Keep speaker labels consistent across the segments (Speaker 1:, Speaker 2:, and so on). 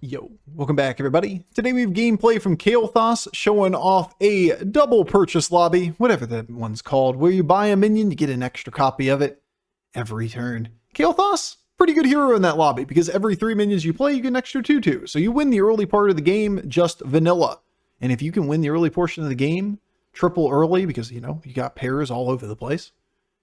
Speaker 1: Yo, welcome back everybody. Today we have gameplay from Kael'thas showing off a double purchase lobby, whatever that one's called, where you buy a minion, you get an extra copy of it every turn. Kael'thas, pretty good hero in that lobby because every 3 minions you play, you get an extra 2/2. So you win the early part of the game just vanilla. And if you can win the early portion of the game, triple early because, you know, you got pairs all over the place,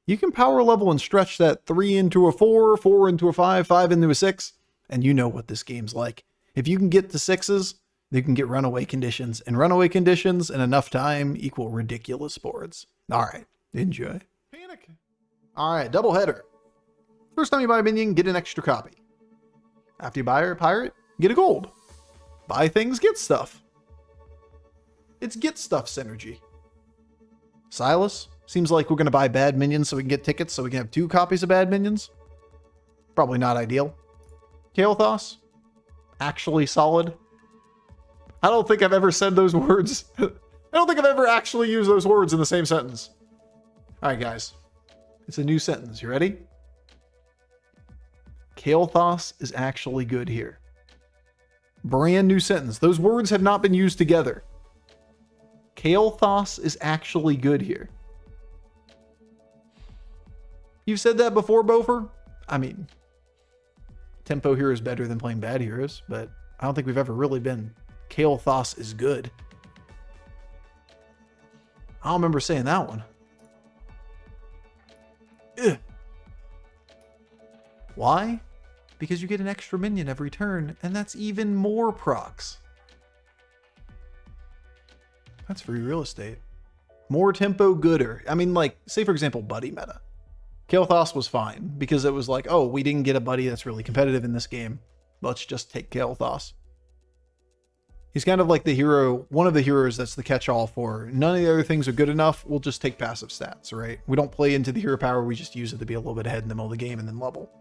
Speaker 1: you can power level and stretch that 3 into a 4, 4 into a 5, 5 into a 6, and you know what this game's like. If you can get to 6s, you can get runaway conditions, and runaway conditions in enough time equal ridiculous boards. All right, enjoy. Panic. All right, double header. First time you buy a minion, get an extra copy. After you buy a pirate, get a gold. Buy things, get stuff. It's get stuff synergy. Silas, seems like we're going to buy bad minions so we can get tickets so we can have 2 copies of bad minions. Probably not ideal. Kael'thas, actually solid. I don't think I've ever said those words. I don't think I've ever actually used those words in the same sentence. All right, guys. It's a new sentence. You ready? Kael'thas is actually good here. Brand new sentence. Those words have not been used together. Kael'thas is actually good here. You've said that before, Bofur? I mean, tempo here is better than playing bad heroes, but I don't think we've ever really been Kael'thas is good. I don't remember saying that one. Ugh. Why? Because you get an extra minion every turn, and that's even more procs. That's free real estate. More tempo, gooder. I mean, like, say for example, buddy meta. Kael'thas was fine because it was like, oh, we didn't get a buddy that's really competitive in this game. Let's just take Kael'thas. He's kind of like the hero, one of the heroes that's the catch-all for none of the other things are good enough. We'll just take passive stats, right? We don't play into the hero power. We just use it to be a little bit ahead in the middle of the game and then level.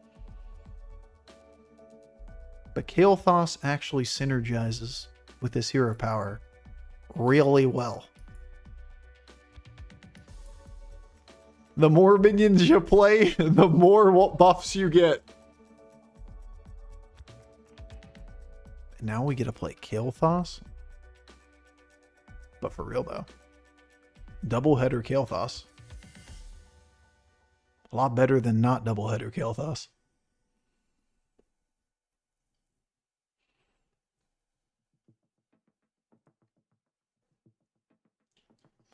Speaker 1: But Kael'thas actually synergizes with this hero power really well. The more minions you play, the more buffs you get. And now we get to play Kael'thas. But for real though. Double header Kael'thas. A lot better than not double header Kael'thas.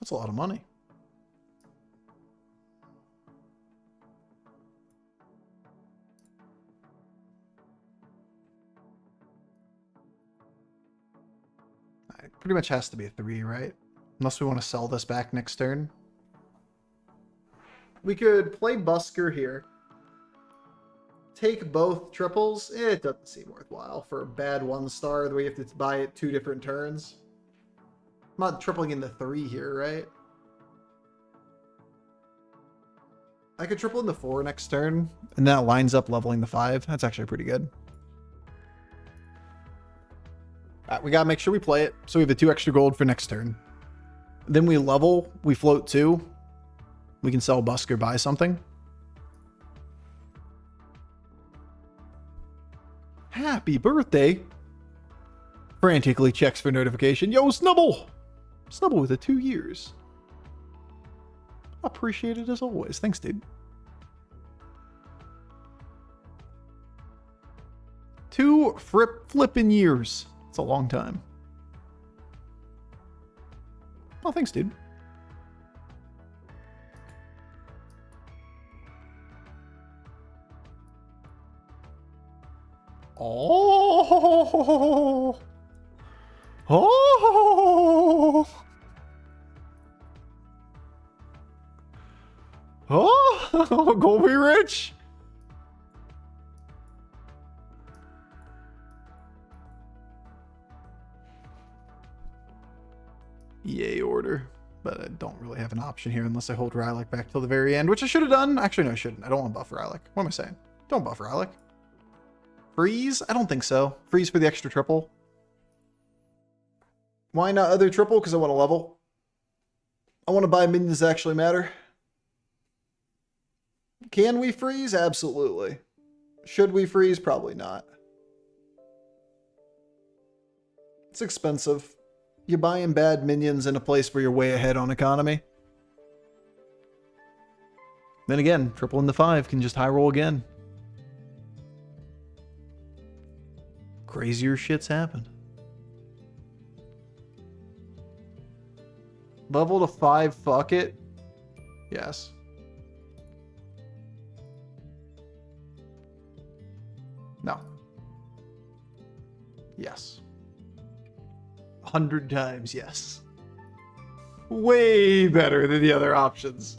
Speaker 1: That's a lot of money. It pretty much has to be a 3, right? Unless we want to sell this back next turn. We could play Busker here. Take both triples. It doesn't seem worthwhile for a bad 1-star that we have to buy it 2 different turns. I'm not tripling into 3 here, right? I could triple into 4 next turn, and that lines up leveling the 5. That's actually pretty good. Alright, we gotta make sure we play it, so we have the 2 extra gold for next turn. Then we level, we float 2. We can sell Busker, buy something. Happy birthday! Frantically checks for notification. Yo, Snubble! Snubble with the 2 years. Appreciate it as always. Thanks, dude. 2 flippin' years. It's a long time. Oh, thanks, dude. Oh. Oh. Oh, go be rich. EA order, but I don't really have an option here unless I hold Rylak back till the very end, which I should have done. Actually, no, I shouldn't. I don't want to buff Rylak. What am I saying? Don't buff Rylak. Freeze? I don't think so. Freeze for the extra triple. Why not other triple? Because I want to level. I want to buy minions that actually matter. Can we freeze? Absolutely. Should we freeze? Probably not. It's expensive. You're buying bad minions in a place where you're way ahead on economy. Then again, triple into 5 can just high roll again. Crazier shit's happened. Level to 5, fuck it. Yes. No. Yes. 100 times yes. Way better than the other options.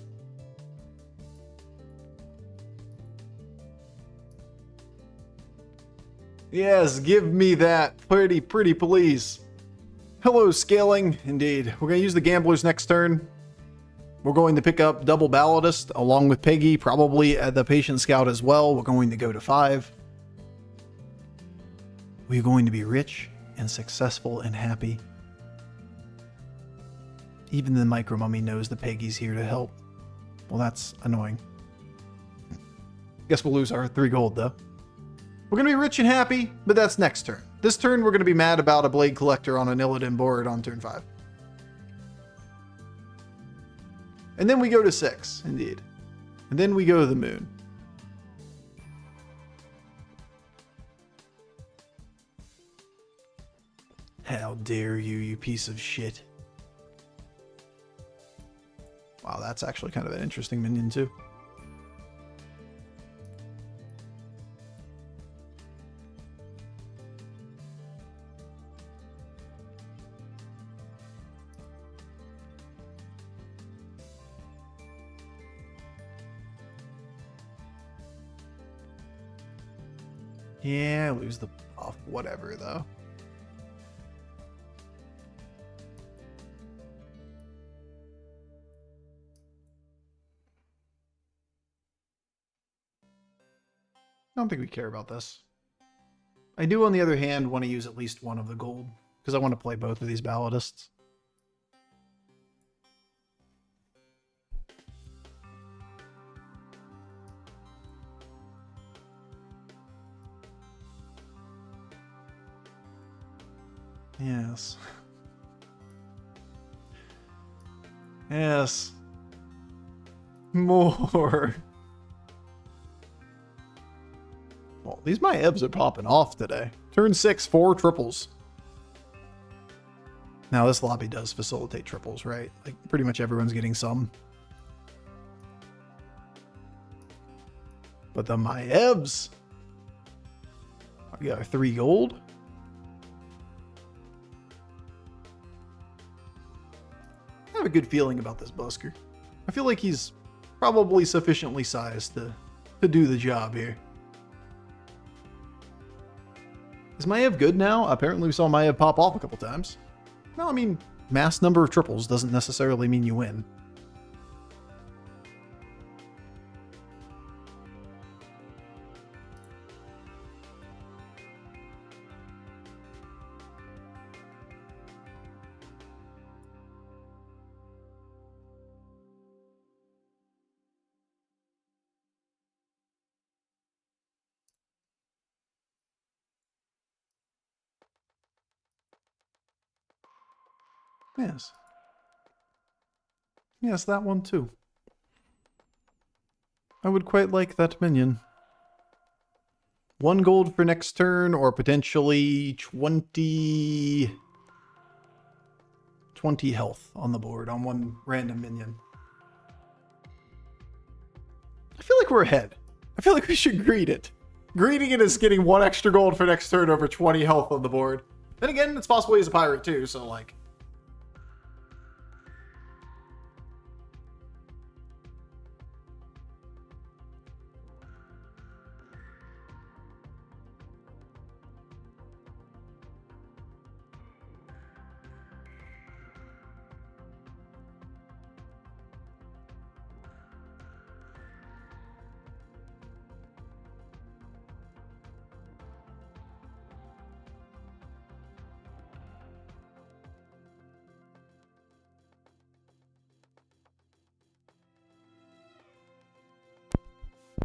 Speaker 1: Yes, give me that. Pretty please. Hello, scaling. Indeed. We're going to use the gamblers next turn. We're going to pick up double balladist along with Peggy, probably the patient scout as well. We're going to go to 5. We're going to be rich and successful and happy. Even the micro mummy knows the Peggy's here to help. Well, that's annoying. Guess we'll lose our 3 gold though. We're going to be rich and happy, but that's next turn. This turn, we're going to be mad about a Blade Collector on an Illidan board on turn 5. And then we go to 6, indeed. And then we go to the moon. How dare you, you piece of shit. Wow, that's actually kind of an interesting minion too. Yeah, lose the buff, whatever though. I don't think we care about this. I do, on the other hand, want to use at least one of the gold, because I want to play both of these balladists. Yes. Yes. More. Well, these my ebs are popping off today. Turn 6, 4 triples. Now this lobby does facilitate triples, right? Like pretty much everyone's getting some. But the my ebs. I got 3 gold. I have a good feeling about this busker. I feel like he's probably sufficiently sized to do the job here. Is Maev good now? Apparently we saw Maev pop off a couple times. No, I mean, mass number of triples doesn't necessarily mean you win. Yes. Yes, that one too. I would quite like that minion. 1 gold for next turn, or potentially 20 health on the board on one random minion. I feel like we're ahead. I feel like we should greet it. Greeting it is getting 1 extra gold for next turn over 20 health on the board. Then again, it's possible he's a pirate too, so like...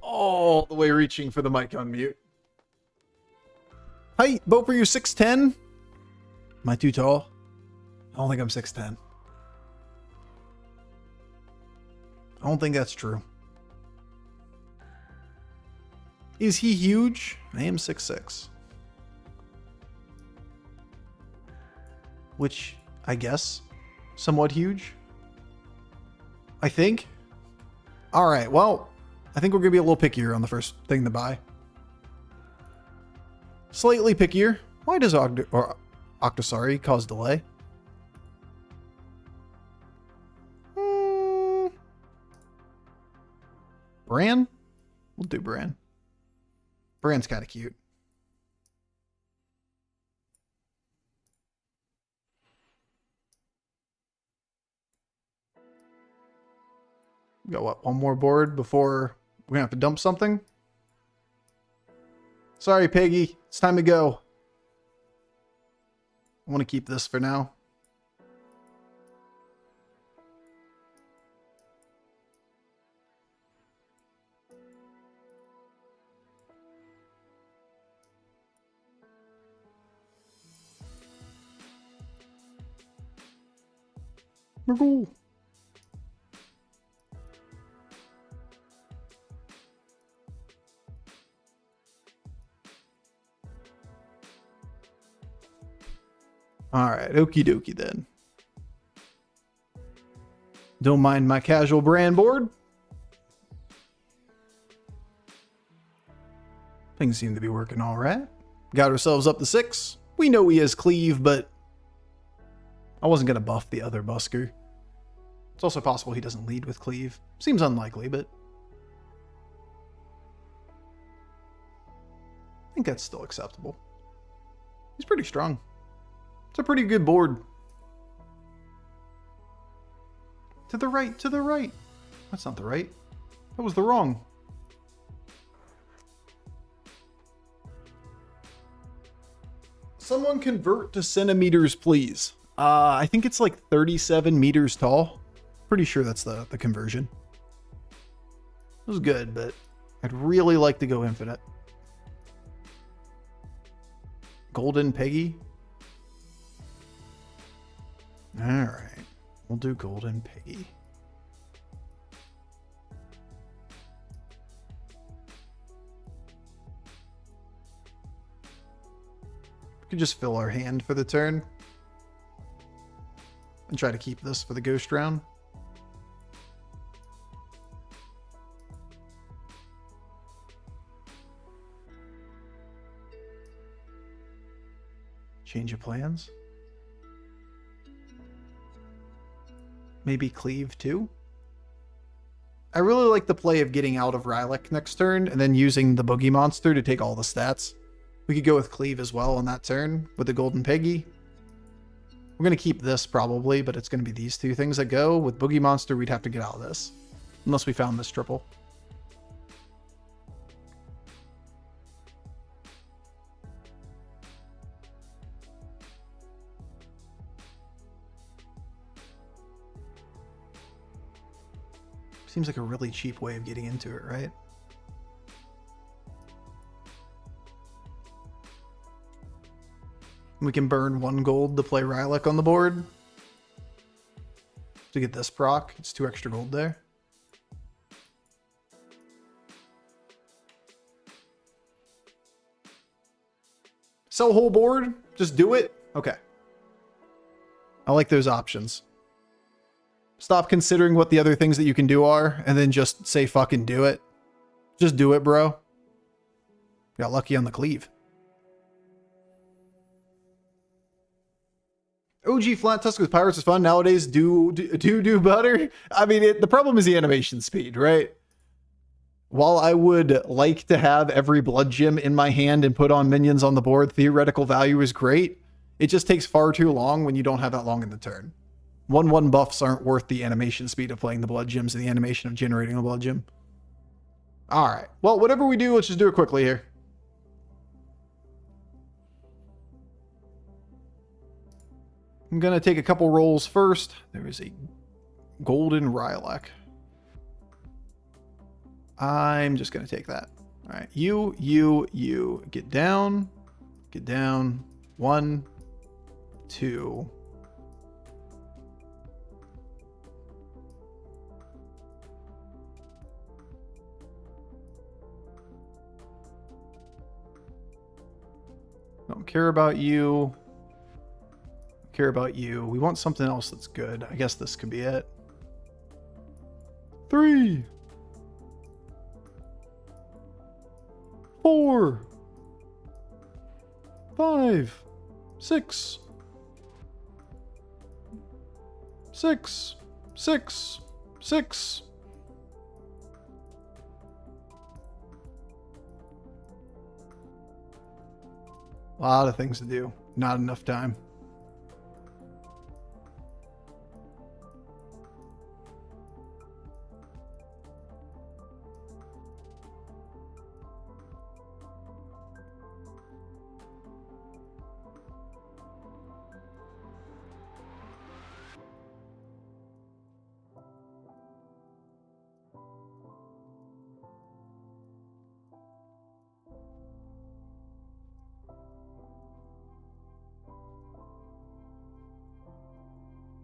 Speaker 1: all the way reaching for the mic on mute. Hi, Bofur, you 6'10"? Am I too tall? I don't think I'm 6'10". I don't think that's true. Is he huge? I am 6'6". Which, I guess, somewhat huge. I think. Alright, well, I think we're going to be a little pickier on the first thing to buy. Slightly pickier. Why does Octosari cause delay? Bran? We'll do Bran. Bran's kind of cute. We got what, one more board before we're gonna have to dump something? Sorry, Piggy. It's time to go. I want to keep this for now. Mergle. Alright, okie dokie then. Don't mind my casual brand board. Things seem to be working alright. Got ourselves up to 6. We know he has cleave, but I wasn't going to buff the other busker. It's also possible he doesn't lead with cleave. Seems unlikely, but I think that's still acceptable. He's pretty strong. It's a pretty good board. To the right, to the right. That's not the right. That was the wrong. Someone convert to centimeters, please. I think it's like 37 meters tall. Pretty sure that's the conversion. It was good, but I'd really like to go infinite. Golden Peggy. Alright. We'll do Golden Peggy. We could just fill our hand for the turn. And try to keep this for the ghost round. Change of plans. Maybe cleave too? I really like the play of getting out of Rylak next turn and then using the Boogie Monster to take all the stats. We could go with cleave as well on that turn with the Golden Peggy. We're going to keep this probably, but it's going to be these two things that go. With Boogie Monster, we'd have to get out of this. Unless we found this triple. Seems like a really cheap way of getting into it, right? We can burn 1 gold to play Rylak on the board. To get this proc, it's 2 extra gold there. Sell whole board? Just do it? Okay. I like those options. Stop considering what the other things that you can do are, and then just say fucking do it. Just do it, bro. Got lucky on the cleave. OG Flat Tusk with Pirates is fun. Nowadays, do better. I mean, the problem is the animation speed, right? While I would like to have every blood gem in my hand and put on minions on the board, theoretical value is great. It just takes far too long when you don't have that long in the turn. 1/1 buffs aren't worth the animation speed of playing the blood gems and the animation of generating a blood gem. Alright, well, whatever we do, let's just do it quickly here. I'm going to take a couple rolls first. There is a golden Rylak. I'm just going to take that. Alright, you, get down. Get down. 1. 2. Don't care about you. Care about you. We want something else that's good. I guess this could be it. 3, 4, 5, 6, 6, 6, 6. A lot of things to do. Not enough time.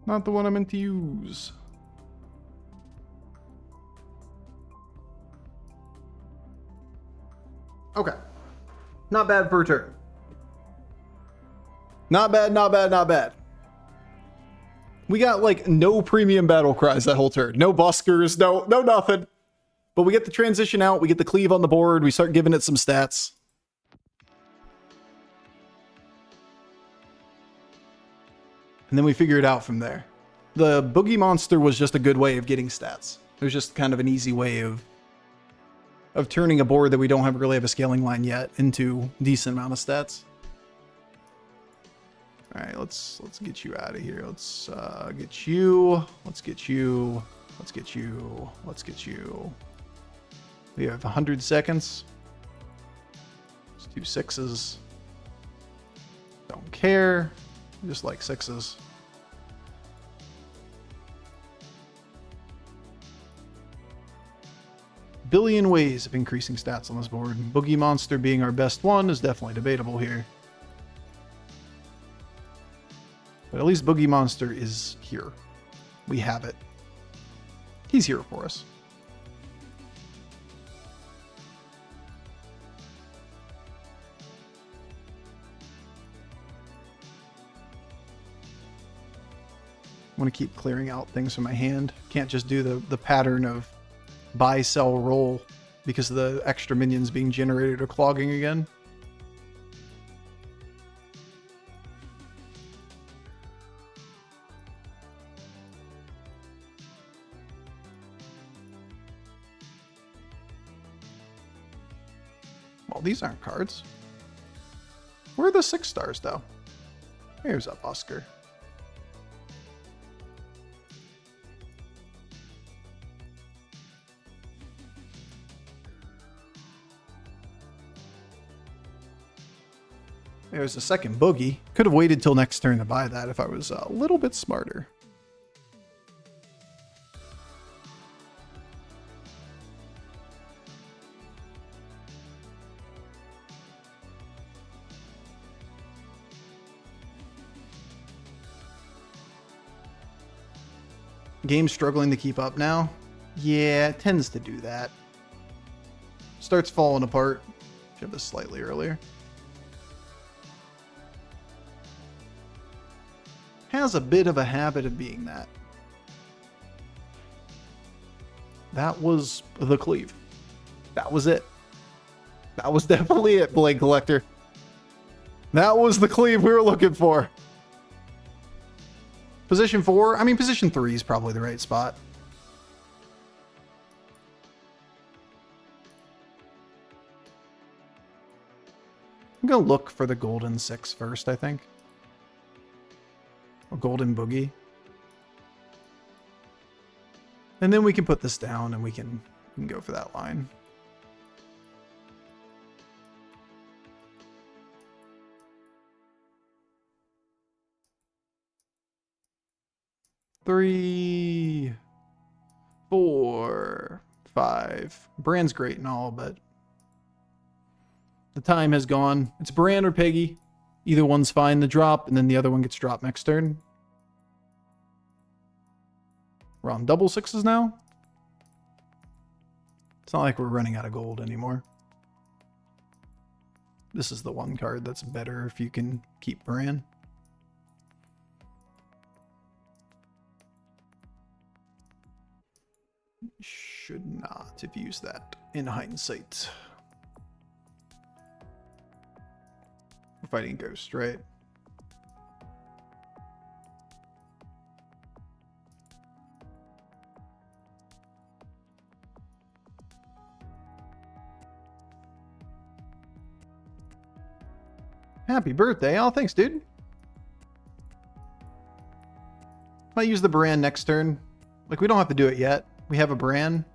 Speaker 1: Not the one I meant to use. Okay. Not bad for a turn. Not bad, not bad, not bad. We got like no premium battle cries that whole turn. No buskers, no nothing. But we get the transition out, we get the cleave on the board, we start giving it some stats. And then we figure it out from there. The Boogie Monster was just a good way of getting stats. It was just kind of an easy way of turning a board that we don't really have a scaling line yet into a decent amount of stats. All right, let's get you out of here. Let's get you. Let's get you. Let's get you. Let's get you. We have 100 seconds. Let's do 6s. Don't care. Just like 6s. Billion ways of increasing stats on this board. Boogie Monster being our best one is definitely debatable here. But at least Boogie Monster is here. We have it. He's here for us. I want to keep clearing out things from my hand. Can't just do the pattern of buy, sell, roll because of the extra minions being generated or clogging again. Well, these aren't cards. Where are the 6 stars though? Here's a busker. There's a second boogie. Could have waited till next turn to buy that if I was a little bit smarter. Game's struggling to keep up now. Yeah, it tends to do that. Starts falling apart. Should have this slightly earlier. Has a bit of a habit of being that. That was the cleave. That was it. That was definitely it, Blade Collector. That was the cleave we were looking for. Position 4, I mean position 3 is probably the right spot. I'm gonna look for the golden 6 first, I think. A golden boogie. And then we can put this down and we can go for that line. Three, 4, 5. Brand's great and all, but the time has gone. It's Bran or Peggy. Either one's fine to drop, and then the other one gets dropped next turn. We're on double 6s now. It's not like we're running out of gold anymore. This is the one card that's better if you can keep Bran. Should not have used that in hindsight. We're fighting Ghost, right? Happy birthday. Oh, thanks, dude. Might use the Bran next turn. Like, we don't have to do it yet. We have a Bran.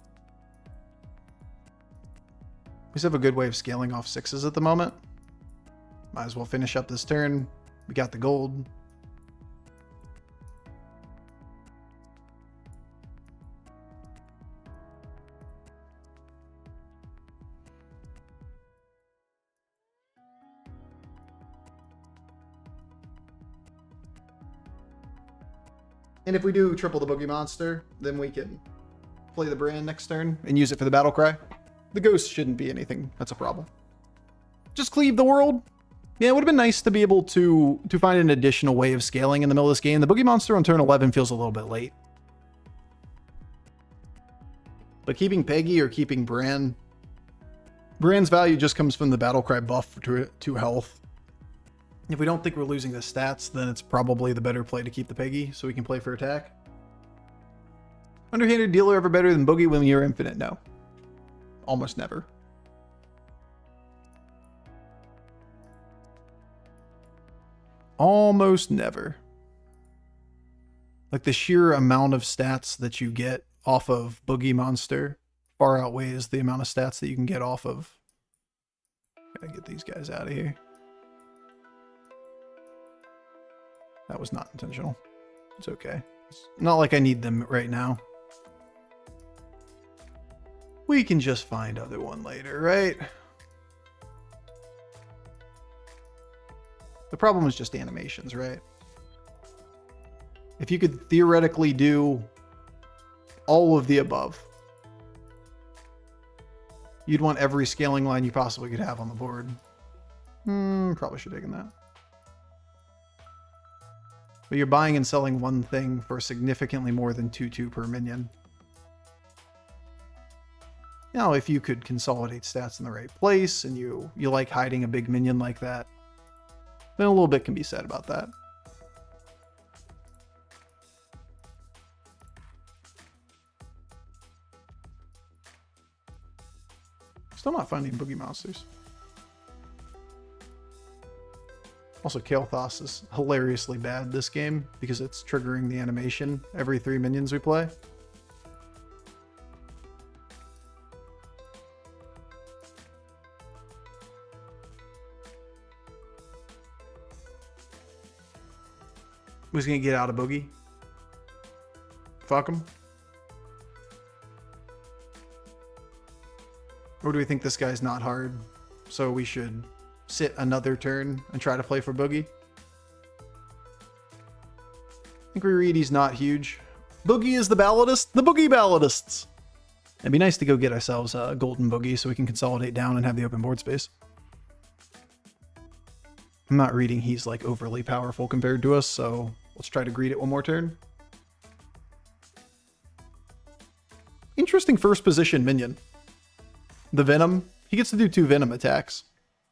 Speaker 1: We just have a good way of scaling off 6s at the moment. Might as well finish up this turn. We got the gold. And if we do triple the Boogie Monster, then we can play the Bran next turn and use it for the battle cry. The Ghost shouldn't be anything that's a problem. Just cleave the world. Yeah, it would have been nice to be able to find an additional way of scaling in the middle of this game. The Boogie Monster on turn 11 feels a little bit late. But keeping Peggy or keeping Bran, Bran's value just comes from the battle cry buff to health. If we don't think we're losing the stats, then it's probably the better play to keep the Peggy so we can play for attack. Underhanded dealer ever better than Boogie when you're infinite? No. Almost never. Almost never. Like, the sheer amount of stats that you get off of Boogie Monster far outweighs the amount of stats that you can get off of. Gotta get these guys out of here. That was not intentional. It's okay. It's not like I need them right now. We can just find other one later, right? The problem is just animations, right? If you could theoretically do all of the above, you'd want every scaling line you possibly could have on the board. Probably should have taken that. But you're buying and selling one thing for significantly more than 2/2 per minion. Now, if you could consolidate stats in the right place and you like hiding a big minion like that, then a little bit can be said about that. Still not finding Boogie Monsters. Also, Kael'thas is hilariously bad this game because it's triggering the animation every 3 minions we play. Who's gonna get out of Boogie? Fuck him. Or do we think this guy's not hard, so we should sit another turn and try to play for Boogie? I think we read he's not huge. Boogie is the balladist. The Boogie balladists. It'd be nice to go get ourselves a golden Boogie so we can consolidate down and have the open board space. I'm not reading he's like overly powerful compared to us, so let's try to greet it one more turn. Interesting first position minion. The Venom. He gets to do 2 Venom attacks.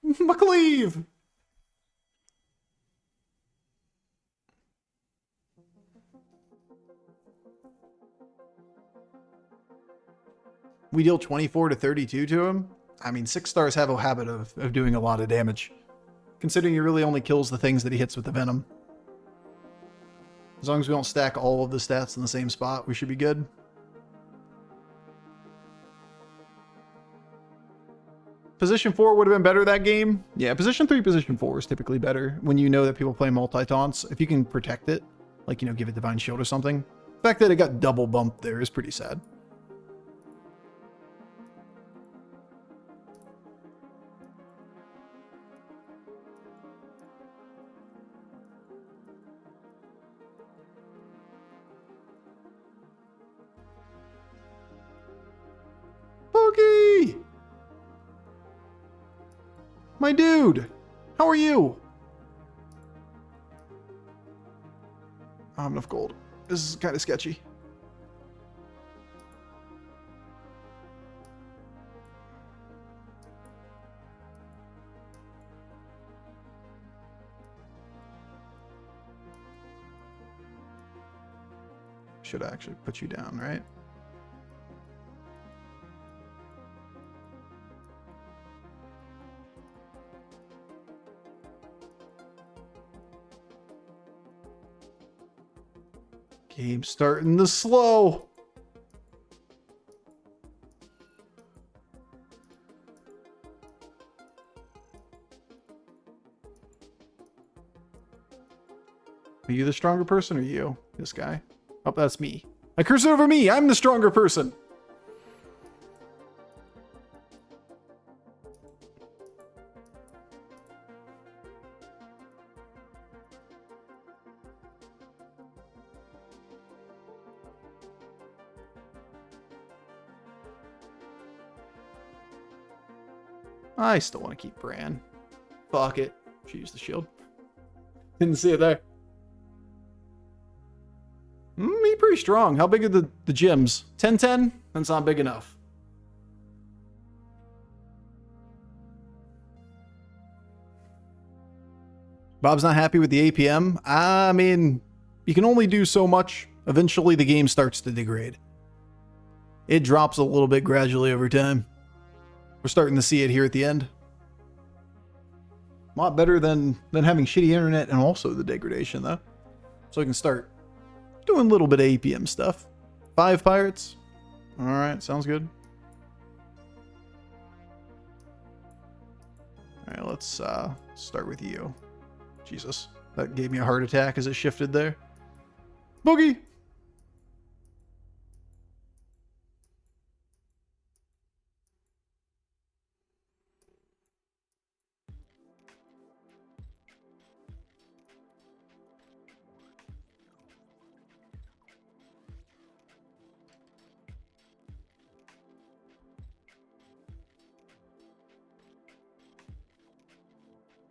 Speaker 1: McCleave! We deal 24 to 32 to him. I mean, 6 stars have a habit of doing a lot of damage. Considering he really only kills the things that he hits with the Venom. As long as we don't stack all of the stats in the same spot, we should be good. Position 4 would have been better that game. Yeah, position 3, position 4 is typically better when you know that people play multi-taunts. If you can protect it, like, you know, give it Divine Shield or something. The fact that it got double bumped there is pretty sad. My dude! How are you? I don't have enough gold. This is kind of sketchy. Should actually put you down, right? Game starting to slow. Are you the stronger person or you? This guy? Oh, that's me. I curse it over me. I'm the stronger person. I still want to keep Bran. Fuck it. She used the shield. Didn't see it there. Me pretty strong. How big are the gyms? 10-10? That's not big enough. Bob's not happy with the APM. I mean, you can only do so much. Eventually the game starts to degrade. It drops a little bit gradually over time. We're starting to see it here at the end. A lot better than having shitty internet and also the degradation though. So we can start doing a little bit of APM stuff. 5 pirates. Alright, sounds good. Alright, let's start with you. Jesus, that gave me a heart attack as it shifted there. Boogie!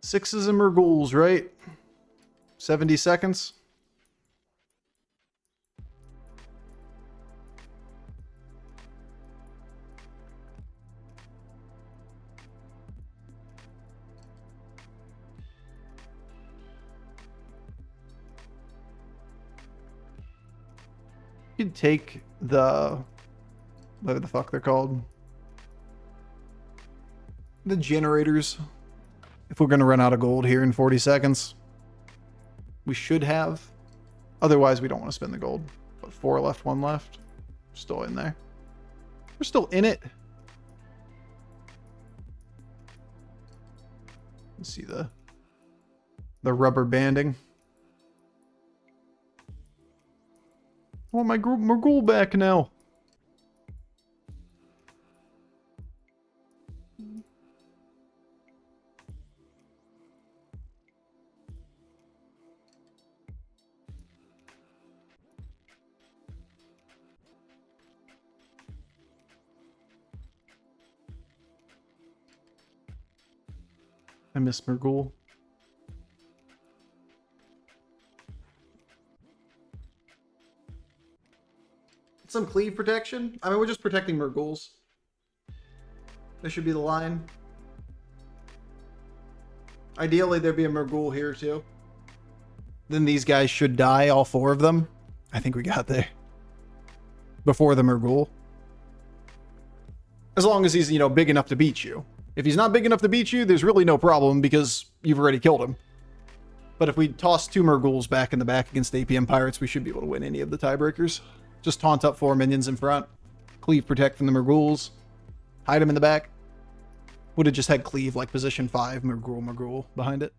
Speaker 1: Sixes and Murghouls, right? 70 seconds. You could take the... whatever the fuck they're called. The generators. If we're going to run out of gold here in 40 seconds. We should have. Otherwise, we don't want to spend the gold. But 4 left, 1 left. Still in there. We're still in it. Let's see the rubber banding. I want my Murghoul back now. I miss Murghoul. Some cleave protection? I mean, we're just protecting Murghouls. This should be the line. Ideally, there'd be a Murghoul here, too. Then these guys should die, all 4 of them. I think we got there. Before the Murghoul. As long as he's, you know, big enough to beat you. If he's not big enough to beat you, there's really no problem because you've already killed him. But if we toss 2 Murghouls back in the back against APM Pirates, we should be able to win any of the tiebreakers. Just taunt up 4 minions in front. Cleave protect from the Murghouls. Hide them in the back. Would have just had cleave like position 5, Murghoul behind it.